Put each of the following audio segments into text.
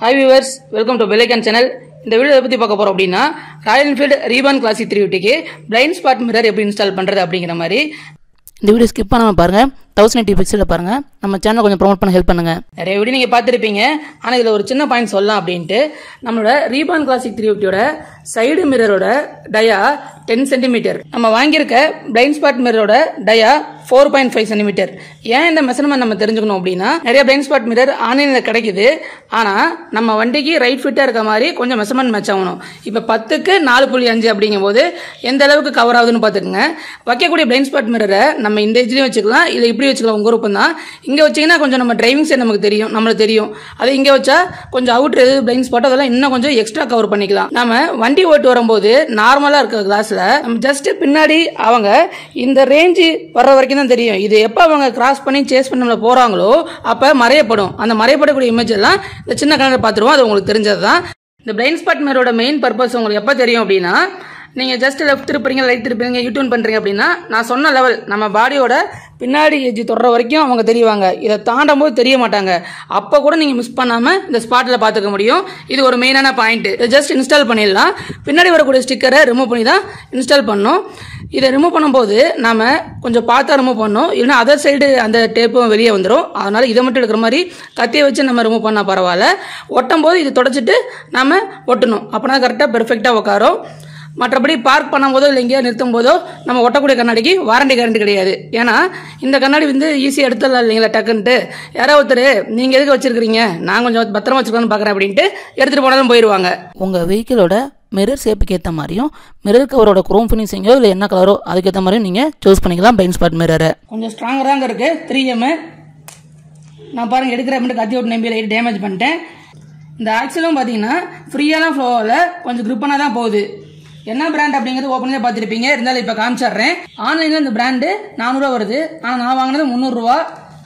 Hi viewers, welcome to BLINDSPOT channel. இந்த video பத்தி பார்க்க போறோம் அப்படினா ராயல் என்ஃபீல்ட் ரீபார்ன் கிளாசிக் 350 க்கு பிளைண்ட் ஸ்பாட் மிரர் எப்படி இன்ஸ்டால் பண்றது அப்படிங்கிற மாதிரி இந்த வீடியோ ஸ்கிப் பண்ணாம பாருங்க. 1080 பிக்சல்ல பாருங்க. நம்ம சேனலை கொஞ்சம் ப்ரோமோட் பண்ண ஹெல்ப் பண்ணுங்க. நிறைய வீடியோ நீங்க பார்த்திருப்பீங்க. ஆனா இதுல ஒரு சின்ன பாயிண்ட் சொல்லலாம் அப்படினு நம்மளோட ரீபார்ன் கிளாசிக் 350 ஓட சைடு மிரரோட டயா 10 cm. நம்ம வாங்கியிருக்க பிளைண்ட் ஸ்பாட் மிரரோட டயா 4.5 cm. ஏன் இந்த மெஷர்மென்ட் நம்ம தெரிஞ்சுக்கணும் அப்படினா நிறைய பிளைண்ட் ஸ்பாட் மிரர் ஆன்லைன்ல கிடைக்குது. ஆனா நம்ம வண்டிக்கு ரைட் ஃபிட்டா இருக்க மாதிரி கொஞ்சம் மெஷர்மென்ட் மேட்ச் ஆகணும். இப்போ 10க்கு 4.5 அப்படிங்கும்போது எந்த அளவுக்கு கவர் ஆகுதுன்னு பாத்துக்கங்க. வைக்கக்கூடிய பிளைண்ட் ஸ்பாட் மிரரை நம்ம இந்த எஜ்லயும் வச்சுக்கலாம், இல்ல இப்படி வச்சுக்கலாம். உங்க விருப்பம் தான். இங்க வச்சீங்கன்னா கொஞ்சம் நம்ம டிரைவிங் சைடு நமக்கு தெரியும், நம்மளுக்கு தெரியும். அது இங்க வச்சா கொஞ்சம் அவுட்டர் எது பிளைண்ட் ஸ்பாட் அதெல்லாம் இன்னும் கொஞ்சம் எக்ஸ்ட்ரா கவர் பண்ணிக்கலாம். நம்ம வண்டி ஓட்டு வரும்போது நார்மலா இருக்க கிளாஸ்ல நம்ம ஜஸ்ட் பின்னாடி அவங்க இந்த ரேஞ்ச் வர்ற வரைக்கும் தான் தெரியும். இது எப்ப அவங்க கிராஸ் பண்ணி சேஸ் பண்ணி நம்மள போறாங்களோ அப்ப மறையப்படும். அந்த மறையப்படக்கூடிய இமேஜ் எல்லாம் இந்த சின்ன கண்ணாடி பார்த்துருவோம். அது உங்களுக்கு தெரிஞ்சதுதான். இந்த பிளைண்ட் ஸ்பாட் மிரரோட மெயின் பர்பஸ் உங்களுக்கு எப்ப தெரியும் அப்படின்னா, நீங்க ஜஸ்ட் லெஃப்ட் திருப்பீங்க, ரைட் திருப்பீங்க, யூ டர்ன் பண்றீங்க அப்படின்னா நான் சொன்ன லெவல் நம்ம பாடியோட பின்னாடி எஜ்ஜி தொடர வரைக்கும் அவங்க தெரிவாங்க. இதை தாண்டும் போது தெரிய மாட்டாங்க. அப்ப கூட நீங்க மிஸ் பண்ணாம இந்த ஸ்பாட்ல பாத்துக்க முடியும். இது ஒரு மெயினான பாயிண்ட். இதை ஜஸ்ட் இன்ஸ்டால் பண்ணிடலாம். பின்னாடி வரக்கூடிய ஸ்டிக்கரை ரிமூவ் பண்ணி தான் இன்ஸ்டால் பண்ணணும். இதை ரிமூவ் பண்ணும்போது நாம கொஞ்சம் பார்த்தா ரிமூவ் பண்ணணும், இல்லைன்னா அதர் சைடு அந்த டேப்பும் வெளியே வந்துடும். அதனால இதை மட்டும் எடுக்கிற மாதிரி கத்தியை வச்சு நம்ம ரிமூவ் பண்ணா பரவாயில்ல. ஒட்டும் போது இதை தொடச்சிட்டு நாம ஒட்டணும். அப்பனா கரெக்டா பெர்ஃபெக்டா உட்காரும். மற்றபடி பார்க் பண்ணும்போதோ இல்லை எங்கேயோ நிறுத்தும் போதோ நம்ம ஒட்டக்கூடிய கண்ணாடிக்கு வாரண்டி கேரண்டி கிடையாது. ஏன்னா இந்த கண்ணாடி வந்து ஈஸியாக எடுத்துடலாம் இல்லைங்களா டக்குன்ட்டு. யாராவது ஒருத்தர் நீங்கள் எதுக்கு வச்சிருக்கீங்க, நான் கொஞ்சம் பத்திரமா வச்சுக்கலாம்னு பார்க்குறேன் அப்படின்ட்டு எடுத்துகிட்டு போனாலும் போயிடுவாங்க. உங்கள் வெஹிக்கிளோட மிரர் ஷேப்புக்கு ஏற்ற மாதிரியும் மிரர் கவரோட குரோம் ஃபினிஷிங்கோ இல்லை என்ன கலரோ அதுக்கேற்ற மாதிரியும் நீங்கள் சூஸ் பண்ணிக்கலாம் பிளைண்ட் ஸ்பாட் மிரரை. கொஞ்சம் ஸ்ட்ராங்கராக இருக்கு 3M. நான் பாருங்கள் எடுக்கிற அப்படின்ட்டு கத்தி விட்டு நம்பி லைட் டேமேஜ் பண்ணிட்டேன். இந்த ஆக்சிலும் பார்த்தீங்கன்னா ஃப்ரீயான ஃப்ளோவில் கொஞ்சம் கிரிப்பனாக தான் போகுது. என்ன பிராண்ட் அப்படிங்கிறது ஓப்பன்லேயே பார்த்துருப்பீங்க. இருந்தாலும் இப்போ காமிச்சிடுறேன். ஆன்லைனில் இந்த பிராண்டு 400 ரூபா வருது. ஆனால் நான் வாங்கினது 300 ரூபா.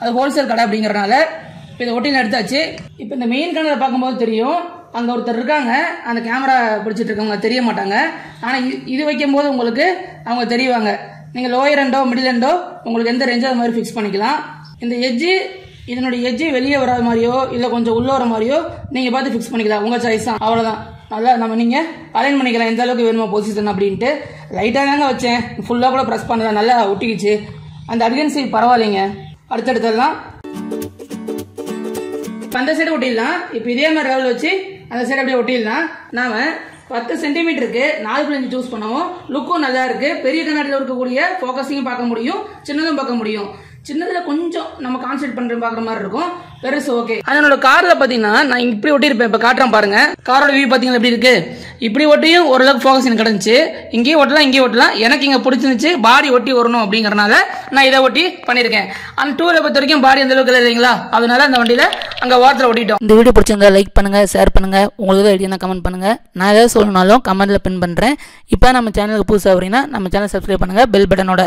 அது ஹோல்சேல் கடை அப்படிங்கிறனால இப்போ இதை ஒட்டியில் எடுத்தாச்சு. இப்போ இந்த மெயின் கடையில் பார்க்கும்போது தெரியும், அங்கே ஒருத்தர் இருக்காங்க, அந்த கேமரா பிடிச்சிட்டு இருக்கவங்க தெரிய மாட்டாங்க. ஆனால் இது வைக்கும் போது உங்களுக்கு அவங்க தெரிவாங்க. நீங்கள் லோயர் எண்டோ மிடில் எண்டோ உங்களுக்கு எந்த ரேஞ்சோ அது மாதிரி ஃபிக்ஸ் பண்ணிக்கலாம். இந்த எஜ்ஜு இதனுடைய எஜ்ஜு வெளியே வராத மாதிரியோ இல்லை கொஞ்சம் உள்ள வர மாதிரியோ நீங்கள் பார்த்து ஃபிக்ஸ் பண்ணிக்கலாம். உங்கள் சாய்ஸ் தான். அவ்வளோதான். நல்லா நம்ம நீங்கள் அலைன் பண்ணிக்கலாம் எந்த அளவுக்கு வேணுமோ பொசிஷன் அப்படின்ட்டு. லைட்டாக தாங்க வச்சேன், ஃபுல்லாக கூட ப்ரெஸ் பண்ணலாம், நல்லா ஒட்டிக்கிச்சு. அந்த அட்கன்சி பரவாயில்லைங்க. அடுத்தடுத்தெல்லாம் அந்த சைடு ஒட்டிடலாம். இப்போ இதே மாதிரி லெவல் வச்சு அந்த சைடு அப்படியே ஒட்டிடலாம். நாம 10 சென்டிமீட்டருக்கு 4.5 சூஸ் பண்ணுவோம். லுக்கும் நல்லா இருக்கு. பெரிய கண்ணாடியில் இருக்கக்கூடிய ஃபோக்கஸிங்கும் பார்க்க முடியும், சின்னதும் பார்க்க முடியும். சின்னதுல கொஞ்சம் நம்ம கான்சென்ட்ரேட் பண்ற பாக்குற மாதிரி இருக்கும், பெருசு ஓகே. அதனோட கார்ல பாத்தீங்கன்னா நான் இப்படி ஒட்டியிருப்பேன். இப்ப காட்டுறேன் பாருங்க. காரோட வியூ பாத்தீங்கன்னா எப்படி இருக்கு. இப்படி ஒட்டியும் ஓரளவுக்கு ஃபோக்கஸ் எனக்கு கிடைச்சு. இங்கேயும் ஒட்டலாம், இங்கேயும் ஒட்டலாம். எனக்கு இங்க பிடிச்சிருந்துச்சு, பாடி ஒட்டி வரணும் அப்படிங்கறனால நான் இதை ஒட்டி பண்ணிருக்கேன். அந்த டூல பொறுத்த வரைக்கும் பாடி அந்த அளவுக்கு இல்லைங்களா, அதனால அந்த வண்டியில அங்க வாட்டர் ஒட்டிட்டோம். இந்த வீடியோ பிடிச்சிருந்தா லைக் பண்ணுங்க, ஷேர் பண்ணுங்க. உங்களுக்கு ஐடியா கமெண்ட் பண்ணுங்க. நான் ஏதாவது சொல்லணும்னாலும் கமெண்ட்ல பின் பண்றேன். இப்போ நம்ம சேனலுக்கு புதுசாக வரீங்கன்னா நம்ம சேனல் சப்ஸ்கிரைப் பண்ணுங்க பெல் பட்டனோட.